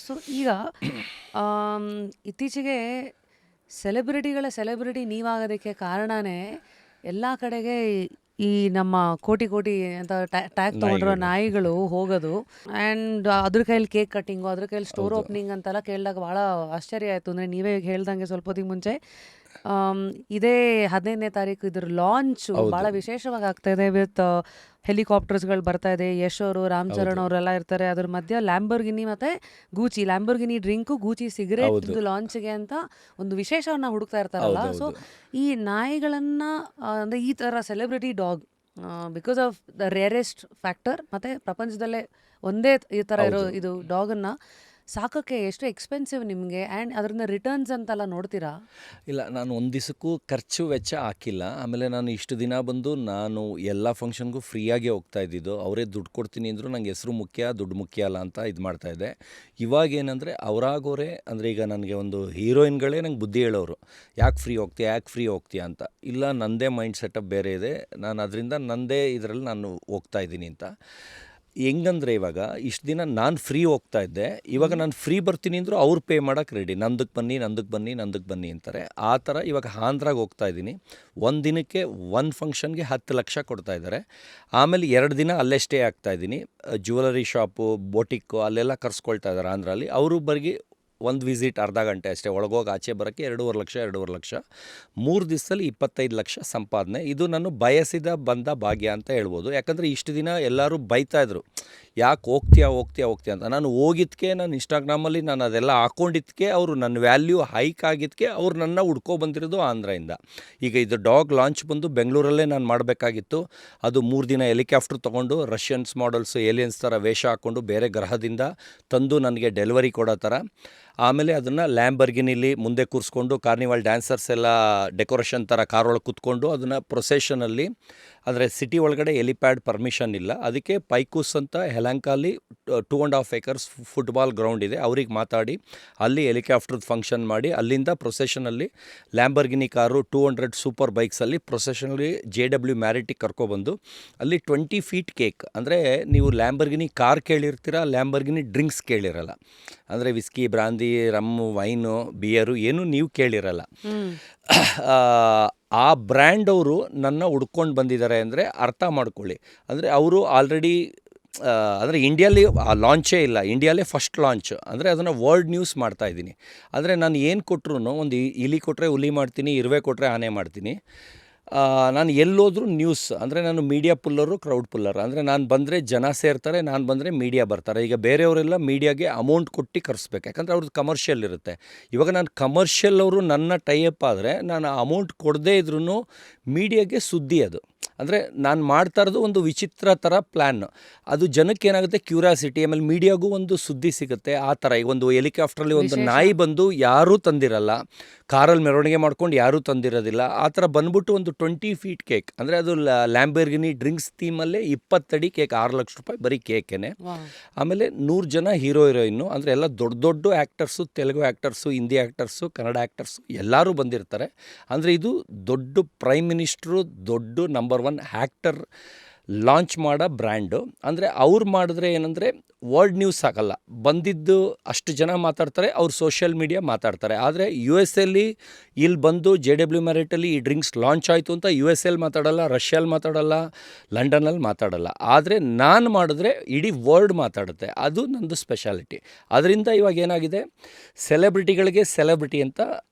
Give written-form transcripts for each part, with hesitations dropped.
So ಈಗ am, ಇತ್ತೀಚೆಗೆ celebrity ನೀವಾಗೋದಕ್ಕೆ ಕಾರಣನೇ ಎಲ್ಲ ಕಡೆಗೆ ಈ ನಮ್ಮ ಕೋಟಿ ಕೋಟಿ ಅಂತ ಟ್ಯಾಗ್ ತೊಗೊಂಡಿರೋ ನಾಯಿಗಳು. ನಾಯಿಗಳು ಹೋಗೋದು ಆ್ಯಂಡ್ ಅದ್ರ ಕೈಲಿ ಕೇಕ್ ಕಟ್ಟಿಂಗು ಅದ್ರ ಕೈಲಿ ಸ್ಟೋರ್ ಹೌದು. ಓಪನಿಂಗ್ ಅಂತೆಲ್ಲ ಕೇಳಿದಾಗ ಭಾಳ ಆಶ್ಚರ್ಯ ಆಯಿತು. ಅಂದರೆ ನೀವೇ ಈಗ ಹೇಳ್ದಂಗೆ ಸ್ವಲ್ಪ ಹೊತ್ತಿಗೆ ಮುಂಚೆ ಇದೇ 15ನೇ ತಾರೀಕು ಇದ್ರ ಲಾಂಚು ಭಾಳ ಹೌದು. ವಿಶೇಷವಾಗಿ ಆಗ್ತಾ ಇದೆ. ವಿತ್ ಹೆಲಿಕಾಪ್ಟರ್ಸ್ಗಳು ಬರ್ತಾ ಇದೆ. ಯಶ್ ಅವರು, ರಾಮ್ ಚರಣ್ ಹೌದು. ಅವರೆಲ್ಲ ಇರ್ತಾರೆ. ಅದ್ರ ಮಧ್ಯೆ ಲ್ಯಾಂಬೋರ್ಗಿನಿ ಮತ್ತು ಗೂಚಿ, ಲ್ಯಾಂಬೋರ್ಗಿನಿ ಡ್ರಿಂಕು, ಗೂಚಿ ಸಿಗರೇಟ್ ಹೌದು. ಲಾಂಚ್ಗೆ ಅಂತ ಒಂದು ವಿಶೇಷವನ್ನ ಹುಡುಕ್ತಾ ಇರ್ತಾರಲ್ಲ. ಸೊ ಹೌದೌದು. ಈ ನಾಯಿಗಳನ್ನು ಅಂದರೆ ಈ ಥರ celebrity dog because of the rarest factor ಮತ್ತು ಪ್ರಪಂಚದಲ್ಲೇ ಒಂದೇ ಈ ಥರ ಇರೋ ಹೌದು. ಇದು ಡಾಗನ್ನು ಸಾಕೋಕ್ಕೆ ಎಷ್ಟು ಎಕ್ಸ್ಪೆನ್ಸಿವ್ ನಿಮಗೆ ಆ್ಯಂಡ್ ಅದರಿಂದ ರಿಟರ್ನ್ಸ್ ಅಂತೆಲ್ಲ ನೋಡ್ತೀರಾ? ಇಲ್ಲ, ನಾನು ಒಂದು ದಿವಸಕ್ಕೂ ಖರ್ಚು ವೆಚ್ಚ ಹಾಕಿಲ್ಲ. ಆಮೇಲೆ ನಾನು ಇಷ್ಟು ದಿನ ಬಂದು ನಾನು ಎಲ್ಲ ಫಂಕ್ಷನ್ಗೂ ಫ್ರೀಯಾಗೇ ಹೋಗ್ತಾ ಇದ್ದಿದ್ದು. ಅವರೇ ದುಡ್ಡು ಕೊಡ್ತೀನಿ ಅಂದರು, ನಂಗೆ ಹೆಸರು ಮುಖ್ಯ, ದುಡ್ಡು ಮುಖ್ಯ ಅಲ್ಲ ಅಂತ ಇದು ಮಾಡ್ತಾಯಿದ್ದೆ. ಇವಾಗೇನೆಂದರೆ ಅವರಾಗೋರೆ, ಅಂದರೆ ಈಗ ನನಗೆ ಒಂದು ಹೀರೋಯಿನ್ಗಳೇ ನಂಗೆ ಬುದ್ಧಿ ಹೇಳೋರು, ಯಾಕೆ ಫ್ರೀ ಹೋಗ್ತೀಯ ಅಂತ. ಇಲ್ಲ, ನನ್ನದೇ ಮೈಂಡ್ ಸೆಟಪ್ ಬೇರೆ ಇದೆ, ನಾನು ಅದರಿಂದ ನನ್ನದೇ ಇದರಲ್ಲಿ ನಾನು ಹೋಗ್ತಾ ಇದ್ದೀನಿ ಅಂತ. ಹೆಂಗಂದರೆ ಇವಾಗ ಇಷ್ಟು ದಿನ ನಾನು ಫ್ರೀ ಹೋಗ್ತಾ ಇದ್ದೆ, ಇವಾಗ ನಾನು ಫ್ರೀ ಬರ್ತೀನಿ ಅಂದರೂ ಅವ್ರು ಪೇ ಮಾಡೋಕ್ಕೆ ರೆಡಿ, ನಂದಕ್ಕೆ ಬನ್ನಿ ಅಂತಾರೆ. ಆ ಥರ ಇವಾಗ ಆಂಧ್ರಾಗೆ ಹೋಗ್ತಾ ಇದ್ದೀನಿ. ಒಂದು ದಿನಕ್ಕೆ ಒಂದು ಫಂಕ್ಷನ್ಗೆ 10 ಲಕ್ಷ ಕೊಡ್ತಾ ಇದ್ದಾರೆ. ಆಮೇಲೆ 2 ದಿನ ಅಲ್ಲೇ ಸ್ಟೇ ಆಗ್ತಾಯಿದ್ದೀನಿ. ಜ್ಯುವೆಲರಿ ಶಾಪು, ಬೋಟಿಕ್ಕು ಅಲ್ಲೆಲ್ಲ ಕರ್ಸ್ಕೊಳ್ತಾ ಇದ್ದಾರೆ ಆಂಧ್ರಲ್ಲಿ. ಅವರು ಬರಿಗೆ ಒಂದು ವಿಸಿಟ್ ಅರ್ಧ ಗಂಟೆ ಅಷ್ಟೇ, ಒಳಗೋಗಿ ಆಚೆ ಬರೋಕ್ಕೆ 2.5 ಲಕ್ಷ. 3 ದಿವಸದಲ್ಲಿ 25 ಲಕ್ಷ ಸಂಪಾದನೆ. ಇದು ನಾನು ಬಯಸಿದ ಬಂದ ಭಾಗ್ಯ ಅಂತ ಹೇಳ್ಬೋದು. ಯಾಕಂದರೆ ಇಷ್ಟು ದಿನ ಎಲ್ಲರೂ ಬೈತಾಯಿದ್ರು, ಯಾಕೆ ಹೋಗ್ತೀಯಾ ಅಂತ. ನಾನು ಹೋಗಿದ್ದಕ್ಕೆ, ನಾನು ಇನ್ಸ್ಟಾಗ್ರಾಮಲ್ಲಿ ನಾನು ಅದೆಲ್ಲ ಹಾಕ್ಕೊಂಡಿದ್ದಕ್ಕೆ, ಅವರು ನನ್ನ ವ್ಯಾಲ್ಯೂ ಹೈಕ್ ಆಗಿದ್ದಕ್ಕೆ ಅವ್ರು ನನ್ನ ಹುಡ್ಕೊಬಂದಿರೋದು ಆಂಧ್ರದಿಂದ. ಈಗ ಇದು ಡಾಗ್ ಲಾಂಚ್ ಬಂದು ಬೆಂಗಳೂರಲ್ಲೇ ನಾನು ಮಾಡಬೇಕಾಗಿತ್ತು. ಅದು 3 ದಿನ ಹೆಲಿಕಾಪ್ಟರ್ ತೊಗೊಂಡು ರಷ್ಯನ್ಸ್ ಮಾಡಲ್ಸು ಏಲಿಯನ್ಸ್ ಥರ ವೇಷ ಹಾಕ್ಕೊಂಡು ಬೇರೆ ಗ್ರಹದಿಂದ ತಂದು ನನಗೆ ಡೆಲಿವರಿ ಕೊಡೋ ಥರ. ಆಮೇಲೆ ಅದನ್ನು ಲ್ಯಾಂಬರ್ಗಿನಿಲಿ ಮುಂದೆ ಕೂರಿಸ್ಕೊಂಡು ಕಾರ್ನಿವಾಲ್ ಡ್ಯಾನ್ಸರ್ಸ್ ಎಲ್ಲ ಡೆಕೋರೇಷನ್ ಥರ ಕಾರೊಳಗೆ ಕೂತ್ಕೊಂಡು ಅದನ್ನು ಪ್ರೊಸೆಷನಲ್ಲಿ, ಅಂದರೆ ಸಿಟಿ ಒಳಗಡೆ ಎಲಿಪ್ಯಾಡ್ ಪರ್ಮಿಷನ್ ಇಲ್ಲ, ಅದಕ್ಕೆ ಪೈಕೂಸ್ ಅಂತ ಹೆಲಂಕಾಲಿ 2.5 acres ಫುಟ್ಬಾಲ್ ಗ್ರೌಂಡ್ ಇದೆ, ಅವ್ರಿಗೆ ಮಾತಾಡಿ ಅಲ್ಲಿ ಹೆಲಿಕಾಪ್ಟರ್ದು ಫಂಕ್ಷನ್ ಮಾಡಿ ಅಲ್ಲಿಂದ ಪ್ರೊಸೆಷನಲ್ಲಿ ಲ್ಯಾಂಬರ್ಗಿನಿ ಕಾರು 200 ಸೂಪರ್ ಬೈಕ್ಸಲ್ಲಿ ಪ್ರೊಸೆಷನಲ್ಲಿ JW ಮ್ಯಾರಿಟಿಗೆ ಕರ್ಕೊಬಂದು ಅಲ್ಲಿ 20 feet ಕೇಕ್. ಅಂದರೆ ನೀವು ಲ್ಯಾಂಬರ್ಗಿನಿ ಕಾರ್ ಕೇಳಿರ್ತೀರ, ಲ್ಯಾಂಬರ್ಗಿನಿ ಡ್ರಿಂಕ್ಸ್ ಕೇಳಿರಲ್ಲ. ಅಂದರೆ whisky, brandy, rum, wine, beer ಏನು ನೀವು ಕೇಳಿರಲ್ಲ. ಆ ಬ್ರ್ಯಾಂಡ್ ಅವರು ನನ್ನ ಹುಡ್ಕೊಂಡು ಬಂದಿದ್ದಾರೆ ಅಂದರೆ ಅರ್ಥ ಮಾಡ್ಕೊಳ್ಳಿ. ಅಂದರೆ ಅವರು ಆಲ್ರೆಡಿ ಅಂದರೆ ಇಂಡಿಯಲ್ಲಿ ಆ ಲಾಂಚೇ ಇಲ್ಲ, ಇಂಡಿಯಾಲೇ ಫಸ್ಟ್ ಲಾಂಚ್. ಅಂದರೆ ಅದನ್ನು ವರ್ಲ್ಡ್ ನ್ಯೂಸ್ ಮಾಡ್ತಾಯಿದ್ದೀನಿ. ಅಂದರೆ ನಾನು ಏನು ಕೊಟ್ಟರು, ಒಂದು ಇಲಿ ಕೊಟ್ಟರೆ ಹುಲಿ ಮಾಡ್ತೀನಿ, ಇರುವೆ ಕೊಟ್ಟರೆ ಆನೆ ಮಾಡ್ತೀನಿ. ನಾನು ಎಲ್ಲೋದ್ರೂ ನ್ಯೂಸ್. ಅಂದರೆ ನಾನು ಮೀಡಿಯಾ ಪುಲ್ಲರು, ಕ್ರೌಡ್ ಪುಲ್ಲರ್. ಅಂದರೆ ನಾನು ಬಂದರೆ ಜನ ಸೇರ್ತಾರೆ, ನಾನು ಬಂದರೆ ಮೀಡಿಯಾ ಬರ್ತಾರೆ. ಈಗ ಬೇರೆಯವರೆಲ್ಲ ಮೀಡಿಯಾಗೆ ಅಮೌಂಟ್ ಕೊಟ್ಟು ಕರೆಸ್ಬೇಕು, ಯಾಕಂದರೆ ಅವ್ರದ್ದು ಕಮರ್ಷಿಯಲ್ ಇರುತ್ತೆ. ಇವಾಗ ನಾನು ಕಮರ್ಷಿಯಲ್ ಅವರು ನನ್ನ ಟೈಅಪ್ ಆದರೆ ನಾನು ಅಮೌಂಟ್ ಕೊಡದೇ ಇದ್ರೂ ಮೀಡಿಯಾಗೆ ಸುದ್ದಿ ಅದು. ಅಂದರೆ ನಾನು ಮಾಡ್ತಾ ಇರೋದು ಒಂದು ವಿಚಿತ್ರ ಥರ ಪ್ಲ್ಯಾನ್. ಅದು ಜನಕ್ಕೆ ಏನಾಗುತ್ತೆ, ಕ್ಯೂರಿಯಾಸಿಟಿ, ಆಮೇಲೆ ಮೀಡಿಯಾಗೂ ಒಂದು ಸುದ್ದಿ ಸಿಗುತ್ತೆ. ಆ ಥರ ಈಗ ಒಂದು ಹೆಲಿಕಾಪ್ಟ್ರಲ್ಲಿ ಒಂದು ನಾಯಿ ಬಂದು ಯಾರೂ ತಂದಿರಲ್ಲ, ಕಾರಲ್ಲಿ ಮೆರವಣಿಗೆ ಮಾಡ್ಕೊಂಡು ಯಾರೂ ತಂದಿರೋದಿಲ್ಲ. ಆ ಥರ ಬಂದ್ಬಿಟ್ಟು ಒಂದು 20 feet ಕೇಕ್, ಅಂದರೆ ಅದು ಲ್ಯಾಂಬರ್ಗಿನಿ ಡ್ರಿಂಕ್ಸ್ ಥೀಮಲ್ಲೇ 20 ಅಡಿ ಕೇಕ್, 6 ಲಕ್ಷ ರೂಪಾಯಿ ಬರೀ ಕೇಕೇನೆ. ಆಮೇಲೆ 100 ಜನ ಹೀರೋಯಿನ್ನು, ಅಂದರೆ ಎಲ್ಲ ದೊಡ್ಡ actors, Telugu actors, Hindi actors, Kannada actors ಎಲ್ಲರೂ ಬಂದಿರ್ತಾರೆ. ಅಂದರೆ ಇದು ದೊಡ್ಡ ಪ್ರೈಮ್ ಮಿನಿಸ್ಟ್ರು, ದೊಡ್ಡ ನಂಬರ್ 1 ಆ್ಯಕ್ಟರ್ ಲಾಂಚ್ ಮಾಡೋ ಬ್ರ್ಯಾಂಡು. ಅಂದರೆ ಅವ್ರು ಮಾಡಿದ್ರೆ ಏನಂದರೆ ವರ್ಲ್ಡ್ ನ್ಯೂಸ್ ಆಗಲ್ಲ, ಬಂದಿದ್ದು ಅಷ್ಟು ಜನ ಮಾತಾಡ್ತಾರೆ, ಅವ್ರು ಸೋಷಿಯಲ್ ಮೀಡಿಯಾ ಮಾತಾಡ್ತಾರೆ. ಆದರೆ USA ಇಲ್ಲಿ ಬಂದು JW ಮ್ಯಾರಿಟಲ್ಲಿ ಈ ಡ್ರಿಂಕ್ಸ್ ಲಾಂಚ್ ಆಯಿತು ಅಂತ USA ಮಾತಾಡಲ್ಲ, ರಷ್ಯಲ್ಲಿ ಮಾತಾಡಲ್ಲ, ಲಂಡನಲ್ಲಿ ಮಾತಾಡಲ್ಲ. ಆದರೆ ನಾನು ಮಾಡಿದ್ರೆ ಇಡೀ ವರ್ಲ್ಡ್ ಮಾತಾಡುತ್ತೆ. ಅದು ನಂದು ಸ್ಪೆಷಾಲಿಟಿ. ಅದರಿಂದ ಇವಾಗ ಏನಾಗಿದೆ, ಸೆಲೆಬ್ರಿಟಿಗಳಿಗೆ ಸೆಲೆಬ್ರಿಟಿ ಅಂತ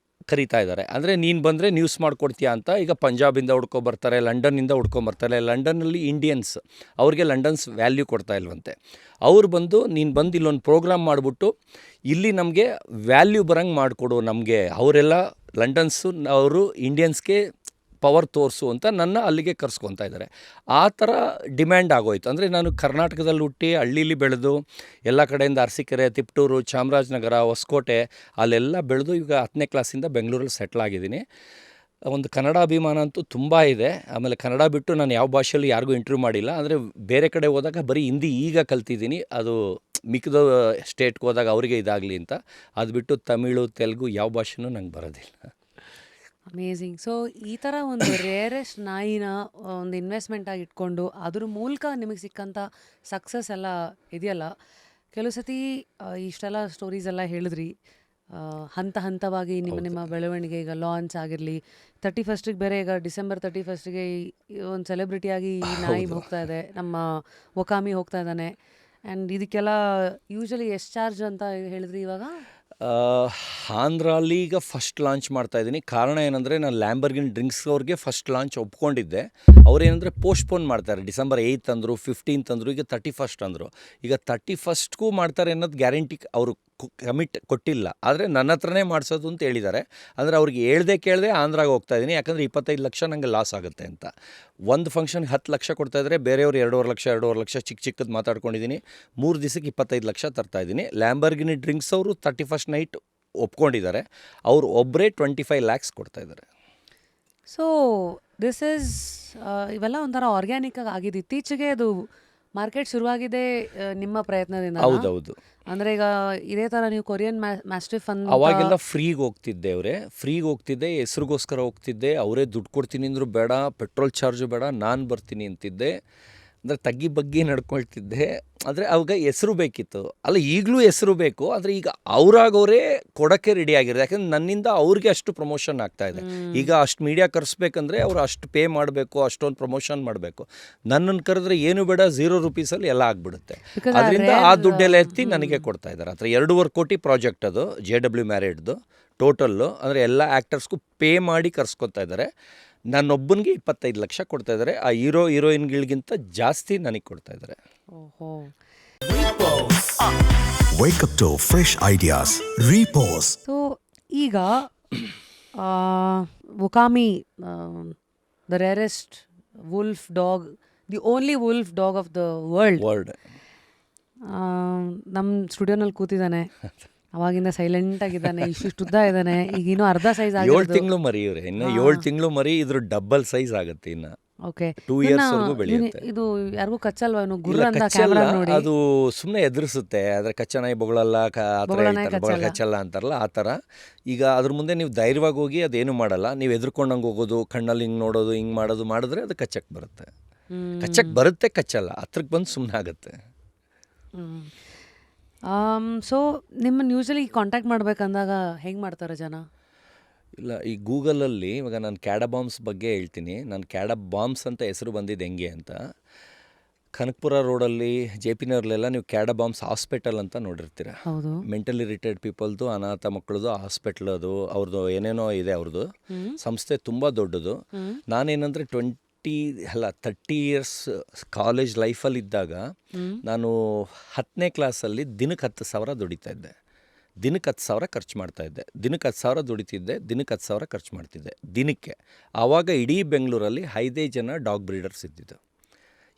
ಕರೀತಾ ಇದ್ದಾರೆ. ಅಂದರೆ ನೀನು ಬಂದರೆ ನ್ಯೂಸ್ ಮಾಡಿಕೊಡ್ತೀಯಾ ಅಂತ. ಈಗ ಪಂಜಾಬಿಂದ ಹುಡ್ಕೊಬರ್ತಾರೆ, ಲಂಡನ್ನಿಂದ ಹುಡ್ಕೊಂಬರ್ತಾರೆ. ಲಂಡನ್ನಲ್ಲಿ ಇಂಡಿಯನ್ಸ್, ಅವ್ರಿಗೆ ಲಂಡನ್ಸ್ ವ್ಯಾಲ್ಯೂ ಕೊಡ್ತಾ ಇಲ್ವಂತೆ. ಅವ್ರು ಬಂದು, ನೀನು ಬಂದು ಇಲ್ಲೊಂದು ಪ್ರೋಗ್ರಾಮ್ ಮಾಡಿಬಿಟ್ಟು ಇಲ್ಲಿ ನಮಗೆ ವ್ಯಾಲ್ಯೂ ಬರೋಂಗೆ ಮಾಡಿಕೊಡು ನಮಗೆ. ಅವರೆಲ್ಲ ಲಂಡನ್ಸು, ಅವರು ಇಂಡಿಯನ್ಸ್ಗೆ ಪವರ್ ತೋರಿಸು ಅಂತ ನನ್ನ ಅಲ್ಲಿಗೆ ಕರ್ಸ್ಕೊತಾ ಇದ್ದಾರೆ. ಆ ಥರ ಡಿಮ್ಯಾಂಡ್ ಆಗೋಯ್ತು. ಅಂದರೆ ನಾನು ಕರ್ನಾಟಕದಲ್ಲಿ ಹುಟ್ಟಿ ಹಳ್ಳೀಲಿ ಬೆಳೆದು ಎಲ್ಲ ಕಡೆಯಿಂದ ಅರಸೀಕೆರೆ, ತಿಪಟೂರು, ಚಾಮರಾಜನಗರ, ಹೊಸಕೋಟೆ ಅಲ್ಲೆಲ್ಲ ಬೆಳೆದು ಈಗ 10ನೇ ಕ್ಲಾಸಿಂದ ಬೆಂಗಳೂರಲ್ಲಿ ಸೆಟ್ಲಾಗಿದ್ದೀನಿ. ಒಂದು ಕನ್ನಡ ಅಭಿಮಾನ ಅಂತೂ ತುಂಬ ಇದೆ. ಆಮೇಲೆ ಕನ್ನಡ ಬಿಟ್ಟು ನಾನು ಯಾವ ಭಾಷೆಯಲ್ಲೂ ಯಾರಿಗೂ ಇಂಟರ್ವ್ಯೂ ಮಾಡಿಲ್ಲ. ಅಂದರೆ ಬೇರೆ ಕಡೆ ಹೋದಾಗ ಬರೀ ಹಿಂದಿ ಈಗ ಕಲ್ತಿದ್ದೀನಿ. ಅದು ಮಿಕ್ಕಿದ ಸ್ಟೇಟ್ಗೆ ಹೋದಾಗ ಅವರಿಗೆ ಇದಾಗಲಿ ಅಂತ. ಅದು ಬಿಟ್ಟು ತಮಿಳು, ತೆಲುಗು ಯಾವ ಭಾಷೆನೂ ನಂಗೆ ಬರೋದಿಲ್ಲ. ಅಮೇಝಿಂಗ್. ಸೊ ಈ ಥರ ಒಂದು ರೇರೆಸ್ಟ್ ನಾಯಿನ ಒಂದು ಇನ್ವೆಸ್ಟ್ಮೆಂಟ್ ಆಗಿ ಇಟ್ಕೊಂಡು ಅದ್ರ ಮೂಲಕ ನಿಮಗೆ ಸಿಕ್ಕಂಥ ಸಕ್ಸಸ್ ಎಲ್ಲ ಇದೆಯಲ್ಲ, ಕೆಲವು ಸತಿ ಇಷ್ಟೆಲ್ಲ ಸ್ಟೋರೀಸ್ ಎಲ್ಲ ಹೇಳಿದ್ರಿ, ಹಂತ ಹಂತವಾಗಿ ನಿಮ್ಮ ಬೆಳವಣಿಗೆ, ಈಗ ಲಾಂಚ್ ಆಗಿರಲಿ, 31ಗೆ ಬೇರೆ, ಈಗ ಡಿಸೆಂಬರ್ 31ಗೆ ಒಂದು ಸೆಲೆಬ್ರಿಟಿಯಾಗಿ ಈ ನಾಯಿ ಹೋಗ್ತಾ ಇದೆ, ನಮ್ಮ ಒಕಾಮಿ ಹೋಗ್ತಾ ಇದ್ದಾನೆ. ಆ್ಯಂಡ್ ಇದಕ್ಕೆಲ್ಲ ಯೂಶಲಿ ಎಷ್ಟು ಚಾರ್ಜ್ ಅಂತ ಹೇಳಿದ್ರಿ ಇವಾಗ? ಆಂಧ್ರಲ್ಲಿ ಈಗ ಫಸ್ಟ್ ಲಾಂಚ್ ಮಾಡ್ತಾ ಇದ್ದೀನಿ. ಕಾರಣ ಏನಂದರೆ, ನಾನು ಲ್ಯಾಂಬರ್ಗಿನಿ ಡ್ರಿಂಕ್ಸ್ ಅವ್ರಿಗೆ ಫಸ್ಟ್ ಲಾಂಚ್ ಒಪ್ಕೊಂಡಿದ್ದೆ. ಅವ್ರೇನಂದರೆ ಪೋಸ್ಟ್ಪೋನ್ ಮಾಡ್ತಾರೆ. ಡಿಸೆಂಬರ್ 8 ಅಂದರು, 15 ಅಂದರು, ಈಗ 31 ಅಂದರು. ಈಗ 31ಗೂ ಮಾಡ್ತಾರೆ ಅನ್ನೋದು ಗ್ಯಾರಂಟಿ ಅವರು ಕಮಿಟ್ ಕೊಟ್ಟಿಲ್ಲ. ಆದರೆ ನನ್ನ ಹತ್ರನೇ ಮಾಡಿಸೋದು ಅಂತ ಹೇಳಿದ್ದಾರೆ. ಅಂದರೆ ಅವ್ರಿಗೆ ಹೇಳ್ದೆ ಕೇಳದೆ ಆಂಧ್ರಾಗೆ ಹೋಗ್ತಾ ಇದ್ದೀನಿ. ಯಾಕಂದರೆ 25 ಲಕ್ಷ ನನಗೆ ಲಾಸ್ ಆಗುತ್ತೆ ಅಂತ. ಒಂದು ಫಂಕ್ಷನ್ಗೆ 10 ಲಕ್ಷ ಕೊಡ್ತಾಯಿದ್ರೆ, ಬೇರೆಯವ್ರು 2.5 ಲಕ್ಷ ಚಿಕ್ಕದು ಮಾತಾಡ್ಕೊಂಡಿದ್ದೀನಿ. 3 ದಿವಸಕ್ಕೆ 25 ಲಕ್ಷ ತರ್ತಾಯಿದ್ದೀನಿ. ಲ್ಯಾಂಬರ್ಗಿನಿ ಡ್ರಿಂಕ್ಸ್ ಅವರು 31st ನೈಟ್ ಒಪ್ಕೊಂಡಿದ್ದಾರೆ. ಅವರು ಒಬ್ಬರೇ 25 ಲ್ಯಾಕ್ಸ್ ಕೊಡ್ತಾಯಿದ್ದಾರೆ. ಸೊ ದಿಸ್ ಈಸ್ ಇವೆಲ್ಲ ಒಂಥರ ಆರ್ಗ್ಯಾನಿಕ್ ಆಗಿದ್ದು. ಇತ್ತೀಚೆಗೆ ಅದು ಮಾರ್ಕೆಟ್ ಶುರುವಾಗಿದೆ ನಿಮ್ಮ ಪ್ರಯತ್ನದಿಂದ. ಹೌದೌದು. ಅಂದರೆ ಈಗ ಇದೇ ಥರ ನೀವು ಕೊರಿಯನ್ ಮ್ಯಾಸ್ಟಿಫ್ ಅವಾಗೆಲ್ಲ ಫ್ರೀಗೆ ಹೋಗ್ತಿದ್ದೆ, ಫ್ರೀಗೆ ಹೋಗ್ತಿದ್ದೆ, ಹೆಸ್ರಿಗೋಸ್ಕರ ಹೋಗ್ತಿದ್ದೆ. ಅವರೇ ದುಡ್ಡು ಕೊಡ್ತೀನಿ ಅಂದರು ಬೇಡ, ಪೆಟ್ರೋಲ್ ಚಾರ್ಜು ಬೇಡ, ನಾನು ಬರ್ತೀನಿ ಅಂತಿದ್ದೆ. ಅಂದರೆ ತಗ್ಗಿ ಬಗ್ಗಿ ನಡ್ಕೊಳ್ತಿದ್ದೆ. ಆದರೆ ಅವಾಗ ಹೆಸರು ಬೇಕಿತ್ತು. ಅಲ್ಲ, ಈಗಲೂ ಹೆಸರು ಬೇಕು. ಆದರೆ ಈಗ ಅವರಾಗವರೇ ಕೊಡೋಕ್ಕೆ ರೆಡಿ ಆಗಿರೋದು. ಯಾಕಂದರೆ ನನ್ನಿಂದ ಅವ್ರಿಗೆ ಅಷ್ಟು ಪ್ರಮೋಷನ್ ಆಗ್ತಾಯಿದೆ. ಈಗ ಅಷ್ಟು ಮೀಡಿಯಾ ಕರೆಸ್ಬೇಕಂದ್ರೆ ಅವರು ಅಷ್ಟು ಪೇ ಮಾಡಬೇಕು, ಅಷ್ಟೊಂದು ಪ್ರಮೋಷನ್ ಮಾಡಬೇಕು. ನನ್ನನ್ನು ಕರೆದ್ರೆ ಏನು ಬೇಡ, 0 ರೂಪೀಸಲ್ಲಿ ಎಲ್ಲ ಆಗಿಬಿಡುತ್ತೆ. ಅದರಿಂದ ಆ ದುಡ್ಡೆಲ್ಲ ಎತ್ತಿ ನನಗೆ ಕೊಡ್ತಾ ಇದ್ದಾರೆ. ಹತ್ರ 2.5 ಕೋಟಿ ಪ್ರಾಜೆಕ್ಟ್ ಅದು, JW ಮ್ಯಾರಿಡ್ದು ಟೋಟಲ್ಲು. ಅಂದರೆ ಎಲ್ಲ ಆ್ಯಕ್ಟರ್ಸ್ಗೂ ಪೇ ಮಾಡಿ ಕರ್ಸ್ಕೊತಾ ಇದ್ದಾರೆ. ನನ್ನೊಬ್ಬನಿಗೆ 25 ಲಕ್ಷ ಕೊಡ್ತಾ ಇದ್ದಾರೆ. ಆ ಹೀರೋಯಿನ್ಗಳಿಗಿಂತ ಜಾಸ್ತಿ ನನಗೆ ಕೊಡ್ತಾ ಇದ್ದಾರೆ. ಓಹೋ. Wake up to fresh ideas. Repose. So ಈಗ Okami, the rarest wolf dog, the only wolf dog of the world, ನಮ್ಮ ಸ್ಟುಡಿಯೋನಲ್ಲಿ ಕೂತಿದ್ದಾನೆ. ಅವಾಗಿಂದ ಸೈಲೆಂಟ್ ಆಗಿದ್ದಾನೆ, ಇಷ್ಟು ಉದ್ದ ಇದ್ದಾನೆ. ಈಗ ಇನ್ನೂ ಅರ್ಧ ಸೈಜ್ 7 ತಿಂಗಳು ಮರಿ ಇವ್ರೆ. ಇನ್ನು 7 ತಿಂಗಳು ಮರಿ, ಇದ್ರ ಡಬಲ್ ಸೈಜ್ ಆಗುತ್ತೆ. ಇನ್ನು ಓಕೆ, 2 ಇಯರ್ಸ್ವರೆಗೂ ಬೆಳೆಯುತ್ತೆ. ಇದು ಯಾರಿಗೂ ಕಚ್ಚಲ್ವಾ? ಗುರ್ರ ಅಂತ ಕಚ್ಚಲ್ಲ, ಕ್ಯಾಮ್ರಾ ನೋಡಿ ಅದು ಸುಮ್ಮನೆ ಎದುರಿಸುತ್ತೆ. ಆದರೆ ಕಚ್ಚನಾಯಿ ಬೊಗಳಲ್ಲ, ಕಚ್ಚಲ್ಲ ಅಂತಾರಲ್ಲ, ಆ ಥರ. ಈಗ ಅದ್ರ ಮುಂದೆ ನೀವು ಧೈರ್ಯವಾಗಿ ಹೋಗಿ ಅದೇನು ಮಾಡಲ್ಲ. ನೀವು ಎದುರ್ಕೊಂಡಂಗೆ ಹೋಗೋದು, ಕಣ್ಣಲ್ಲಿ ಹಿಂಗೆ ನೋಡೋದು, ಹಿಂಗೆ ಮಾಡಿದ್ರೆ ಅದು ಕಚ್ಚಕ್ಕೆ ಬರುತ್ತೆ. ಕಚ್ಚಲ್ಲ, ಹತ್ರಕ್ಕೆ ಬಂದು ಸುಮ್ಮನೆ ಆಗುತ್ತೆ. ಸೊ ನಿಮ್ಮನ್ನು ಯೂಶಲಿ ಕಾಂಟ್ಯಾಕ್ಟ್ ಮಾಡ್ಬೇಕಂದಾಗ ಹೆಂಗೆ ಮಾಡ್ತಾರೆ ಜನ? ಇಲ್ಲ, ಈ ಗೂಗಲಲ್ಲಿ ಇವಾಗ ನಾನು ಕ್ಯಾಡಬಾಂಬ್ಸ್ ಬಗ್ಗೆ ಹೇಳ್ತೀನಿ. ನಾನು ಕ್ಯಾಡಬಾಂಬ್ಸ್ ಅಂತ ಹೆಸರು ಬಂದಿದ್ದು ಹೆಂಗೆ ಅಂತ, ಕನಕಪುರ ರೋಡಲ್ಲಿ JP ನಗರಲ್ಲೆಲ್ಲ ನೀವು ಕ್ಯಾಡಬಾಂಬ್ಸ್ ಹಾಸ್ಪಿಟಲ್ ಅಂತ ನೋಡಿರ್ತೀರ. ಹೌದು. ಮೆಂಟಲಿ ರಿಟೈರ್ಡ್ ಪೀಪಲ್ದು, ಅನಾಥ ಮಕ್ಕಳದು ಹಾಸ್ಪಿಟ್ಲ್, ಅದು ಅವ್ರದ್ದು ಏನೇನೋ ಇದೆ. ಅವ್ರದ್ದು ಸಂಸ್ಥೆ ತುಂಬ ದೊಡ್ಡದು. ನಾನೇನಂದರೆ 30 ಇಯರ್ಸ್ ಕಾಲೇಜ್ ಲೈಫಲ್ಲಿದ್ದಾಗ ನಾನು 10ನೇ ಕ್ಲಾಸಲ್ಲಿ ದಿನಕ್ಕೆ 10,000 ದುಡಿತಾ ಇದ್ದೆ. ದಿನಕ್ಕೆ 10,000 ಖರ್ಚು ಮಾಡ್ತಾಯಿದ್ದೆ. ದಿನಕ್ಕೆ 10,000 ದುಡಿತಿದ್ದೆ, ದಿನಕ್ಕೆ 10,000 ಖರ್ಚು ಮಾಡ್ತಿದ್ದೆ ದಿನಕ್ಕೆ. ಆವಾಗ ಇಡೀ ಬೆಂಗಳೂರಲ್ಲಿ 5 ಜನ ಡಾಗ್ ಬ್ರೀಡರ್ಸ್ ಇದ್ದಿದ್ದು.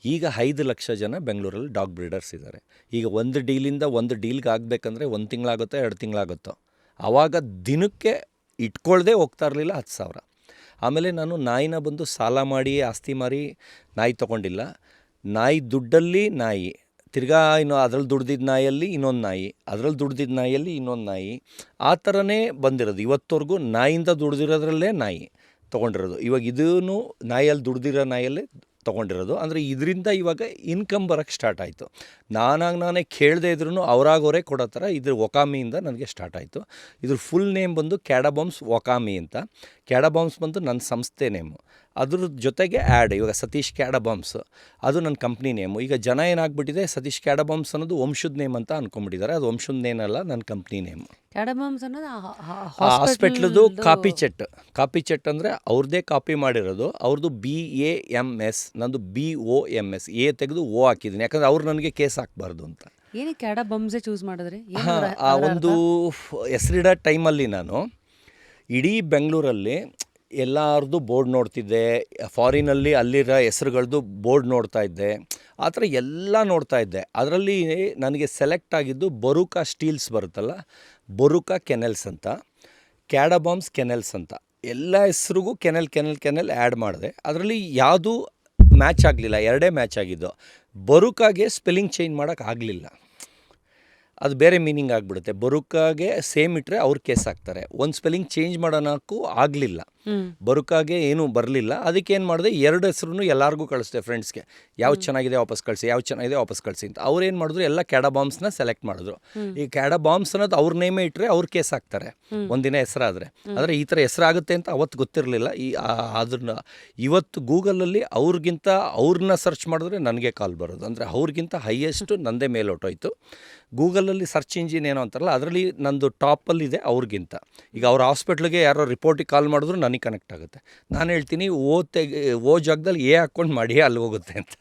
ಈಗ 5 ಲಕ್ಷ ಜನ ಬೆಂಗಳೂರಲ್ಲಿ ಡಾಗ್ ಬ್ರೀಡರ್ಸ್ ಇದ್ದಾರೆ. ಈಗ ಒಂದು ಡೀಲಿಂದ ಒಂದು ಡೀಲ್ಗೆ ಆಗಬೇಕಂದ್ರೆ 1 ತಿಂಗಳಾಗುತ್ತೋ 2 ತಿಂಗಳಾಗುತ್ತೋ. ಆವಾಗ ದಿನಕ್ಕೆ ಇಟ್ಕೊಳ್ದೆ ಹೋಗ್ತಾ ಇರಲಿಲ್ಲ 10,000. ಆಮೇಲೆ ನಾನು ನಾಯಿನ ಬಂದು ಸಾಲ ಮಾಡಿ ಆಸ್ತಿ ಮಾರಿ ನಾಯಿ ತೊಗೊಂಡಿಲ್ಲ. ನಾಯಿ ದುಡ್ಡಲ್ಲಿ ನಾಯಿ, ತಿರ್ಗಾ ಇನ್ನು ಅದ್ರಲ್ಲಿ ದುಡ್ದಿದ್ದ ನಾಯಲ್ಲಿ ಇನ್ನೊಂದು ನಾಯಿ, ಅದ್ರಲ್ಲಿ ದುಡ್ದಿದ್ದ ನಾಯಲ್ಲಿ ಇನ್ನೊಂದು ನಾಯಿ, ಆ ಥರನೇ ಬಂದಿರೋದು. ಇವತ್ತವರೆಗೂ ನಾಯಿಯಿಂದ ದುಡ್ದಿರೋದ್ರಲ್ಲೇ ನಾಯಿ ತೊಗೊಂಡಿರೋದು. ಇವಾಗ ಇದೂ ನಾಯಲ್ಲಿ ದುಡ್ದಿರೋ ನಾಯಲ್ಲೇ ತೊಗೊಂಡಿರೋದು. ಅಂದರೆ ಇದರಿಂದ ಇವಾಗ ಇನ್ಕಮ್ ಬರೋಕ್ಕೆ ಸ್ಟಾರ್ಟ್ ಆಯಿತು. ನಾನೇ ಕೇಳದೇ ಇದ್ರೂ ಅವರಾಗವರೇ ಕೊಡೋ ಥರ ಇದ್ರ ಒಕಾಮಿಯಿಂದ ನನಗೆ ಸ್ಟಾರ್ಟ್ ಆಯಿತು. ಇದ್ರ ಫುಲ್ ನೇಮ್ ಬಂದು ಕ್ಯಾಡಬಾಂಬ್ಸ್ ಒಕಾಮಿ ಅಂತ. ಕ್ಯಾಡಬಾಂಬ್ಸ್ ಬಂದು ನನ್ನ ಸಂಸ್ಥೆ ನೇಮು. ಅದ್ರ ಜೊತೆಗೆ ಆ್ಯಡ್ ಇವಾಗ ಸತೀಶ್ ಕ್ಯಾಡಬಾಂಬ್ಸ್, ಅದು ನನ್ನ ಕಂಪ್ನಿ ನೇಮು. ಈಗ ಜನ ಏನಾಗ್ಬಿಟ್ಟಿದೆ, ಸತೀಶ್ ಕ್ಯಾಡಬಾಂಬ್ಸ್ ಅನ್ನೋದು ವಂಶದ ನೇಮ್ ಅಂತ ಅಂದ್ಕೊಂಡ್ಬಿಟ್ಟಿದ್ದಾರೆ. ಅದು ವಂಶದ ನೇಮ್ ಅಲ್ಲ, ನನ್ನ ಕಂಪ್ನಿ ನೇಮು. ಕ್ಯಾಡಬಾಂಬ್ಸ್ ಅನ್ನೋದು ಹಾಸ್ಪಿಟ್ಲದು ಕಾಪಿ ಚೆಟ್ ಅಂದರೆ ಅವ್ರದ್ದೇ ಕಾಪಿ ಮಾಡಿರೋದು. ಅವ್ರದ್ದು BAMS, ನಂದು BOMS. ಎ ತೆಗೆದು O ಹಾಕಿದ್ದೀನಿ, ಯಾಕಂದರೆ ಅವ್ರು ನನಗೆ ಕೇಸ್ ಹಾಕಬಾರ್ದು ಅಂತ. ಏನಕ್ಕೆ ಕ್ಯಾಡಬಾಂಬ್ಸೇ ಚೂಸ್ ಮಾಡಿದ್ರಿ? ಆ ಒಂದು ಹೆಸರಿಡೋ ಟೈಮಲ್ಲಿ ನಾನು ಇಡೀ ಬೆಂಗಳೂರಲ್ಲಿ ಎಲ್ಲರದ್ದು ಬೋರ್ಡ್ ನೋಡ್ತಿದ್ದೆ. ಫಾರಿನಲ್ಲಿ ಅಲ್ಲಿರೋ ಹೆಸರುಗಳದ್ದು ಬೋರ್ಡ್ ನೋಡ್ತಾ ಇದ್ದೆ. ಆ ಥರ ಎಲ್ಲ ನೋಡ್ತಾ ಇದ್ದೆ. ಅದರಲ್ಲಿ ನನಗೆ ಸೆಲೆಕ್ಟ್ ಆಗಿದ್ದು ಬೊರುಕಾ ಸ್ಟೀಲ್ಸ್ ಬರುತ್ತಲ್ಲ, ಬೊರುಕಾ ಕೆನೆಲ್ಸ್ ಅಂತ, ಕ್ಯಾಡಬಾಂಬ್ಸ್ ಕೆನೆಲ್ಸ್ ಅಂತ. ಎಲ್ಲ ಹೆಸ್ರಿಗೂ ಕೆನೆಲ್ ಆ್ಯಡ್ ಮಾಡಿದೆ. ಅದರಲ್ಲಿ ಯಾವುದೂ ಮ್ಯಾಚ್ ಆಗಲಿಲ್ಲ, 2 ಮ್ಯಾಚ್ ಆಗಿದ್ದು. ಬೊರುಕಾಗೆ ಸ್ಪೆಲ್ಲಿಂಗ್ ಚೇಂಜ್ ಮಾಡೋಕ್ಕಾಗಲಿಲ್ಲ, ಅದು ಬೇರೆ ಮೀನಿಂಗ್ ಆಗಿಬಿಡುತ್ತೆ. ಬೊರುಕಾಗೆ ಸೇಮ್ ಇಟ್ಟರೆ ಅವ್ರು ಕೇಸ್ ಹಾಕ್ತಾರೆ. ಒಂದು ಸ್ಪೆಲ್ಲಿಂಗ್ ಚೇಂಜ್ ಮಾಡೋಣಕ್ಕೂ ಆಗಲಿಲ್ಲ. ಬರುಕಾಗೆ ಏನೂ ಬರಲಿಲ್ಲ. ಅದಕ್ಕೆ ಏನು ಮಾಡಿದೆ, 2 ಹೆಸರು ಎಲ್ಲರಿಗೂ ಕಳಿಸ್ದೆ ಫ್ರೆಂಡ್ಸ್ಗೆ, ಯಾವ್ದು ಚೆನ್ನಾಗಿದೆ ವಾಪಸ್ ಕಳಿಸಿ, ಯಾವ್ದು ಚೆನ್ನಾಗಿದೆ ವಾಪಸ್ ಕಳಿಸಿ ಅಂತ. ಅವ್ರೇನು ಮಾಡಿದ್ರು, ಎಲ್ಲ ಕ್ಯಾಡಾ ಬಾಂಬ್ಸ್ನ ಸೆಲೆಕ್ಟ್ ಮಾಡಿದ್ರು. ಈ ಕ್ಯಾಡಾ ಬಾಂಬ್ಸ್ ಅನ್ನೋದು ಅವ್ರ ನೇಮೇ ಇಟ್ಟರೆ ಅವ್ರ ಕೇಸ್ ಹಾಕ್ತಾರೆ ಒಂದಿನ ಹೆಸರಾದರೆ. ಆದರೆ ಈ ಥರ ಹೆಸರಾಗುತ್ತೆ ಅಂತ ಅವತ್ತು ಗೊತ್ತಿರಲಿಲ್ಲ. ಅದನ್ನ ಇವತ್ತು ಗೂಗಲಲ್ಲಿ ಅವ್ರನ್ನ ಸರ್ಚ್ ಮಾಡಿದ್ರೆ ನನಗೆ ಕಾಲ್ ಬರೋದು. ಅಂದರೆ ಅವ್ರಿಗಿಂತ ಹೈಯೆಸ್ಟ್ ನಂದೇ ಮೇಲೆ ಹೊಟ್ಟೋಯ್ತು. ಗೂಗಲಲ್ಲಿ ಸರ್ಚ್ ಇಂಜಿನ್ ಏನೋ ಅಂತಾರಲ್ಲ, ಅದರಲ್ಲಿ ನಂದು ಟಾಪಲ್ಲಿದೆ ಅವ್ರಿಗಿಂತ. ಈಗ ಅವ್ರ ಹಾಸ್ಪಿಟ್ಲಿಗೆ ಯಾರೋ ರಿಪೋರ್ಟಿಗೆ ಕಾಲ್ ಮಾಡಿದ್ರು ನನಗೆ ಕನೆಕ್ಟ್ ಆಗುತ್ತೆ. ನಾನು ಹೇಳ್ತೀನಿ ಓ ಜಾಗದಲ್ಲಿ ಹಾಕ್ಕೊಂಡು ಮಾಡಿ ಅಲ್ಲಿ ಹೋಗುತ್ತೆ ಅಂತ.